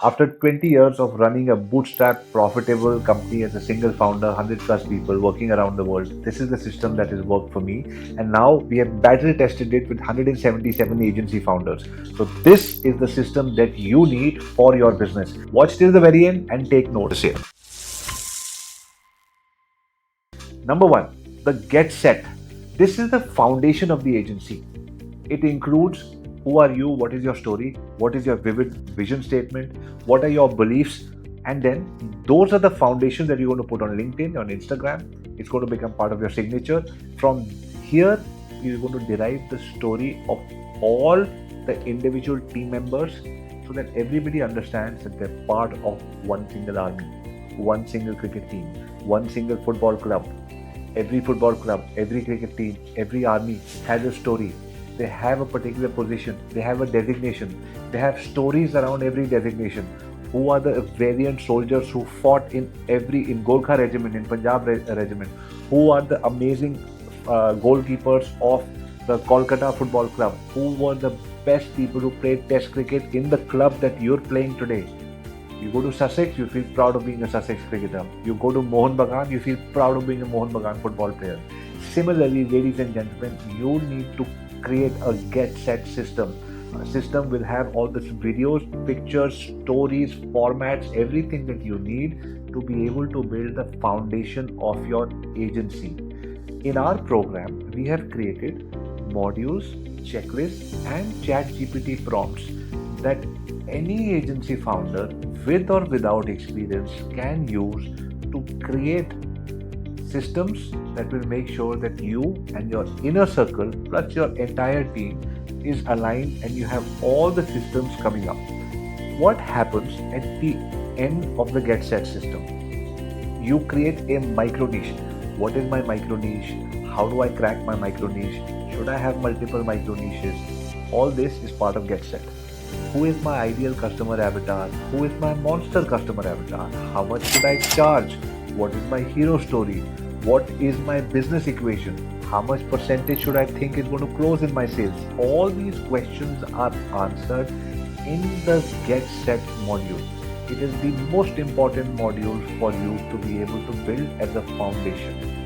After 20 years of running a bootstrap profitable company as a single founder, 100 plus people working around the world, this is the system that has worked for me. And now we have battle tested it with 177 agency founders. So this is the system that you need for your business. Watch till the very end and take notes here. Number one, the get set. This is the foundation of the agency. It includes who are you, what is your story, what is your vivid vision statement, what are your beliefs, and then those are the foundations that you're going to put on LinkedIn, on Instagram. It's going to become part of your signature. From here, you're going to derive the story of all the individual team members so that everybody understands that they're part of one single army, one single cricket team, one single football club. Every football club, every cricket team, every army has a story. They have a particular position, they have a designation, they have stories around every designation. Who are the valiant soldiers who fought in Gorkha regiment, in Punjab regiment? Who are the amazing goalkeepers of the Kolkata Football Club? Who were the best people who played Test cricket in the club that you're playing today? You go to Sussex, you feel proud of being a Sussex cricketer. You go to Mohun Bagan, you feel proud of being a Mohun Bagan football player. Similarly, ladies and gentlemen, you need to create a get set system. A system will have all the videos, pictures, stories, formats, everything that you need to be able to build the foundation of your agency. In our program, we have created modules, checklists, and ChatGPT prompts that any agency founder with or without experience can use to create systems that will make sure that you and your inner circle plus your entire team is aligned and you have all the systems coming up. What happens at the end of the get set system? You create a micro niche. What is my micro niche? How do I crack my micro niche? Should I have multiple micro niches? All this is part of get set. Who is my ideal customer avatar? Who is my monster customer avatar? How much should I charge? What is my hero story? What is my business equation? How much percentage should I think is going to close in my sales? All these questions are answered in the Get Set module. It is the most important module for you to be able to build as a foundation.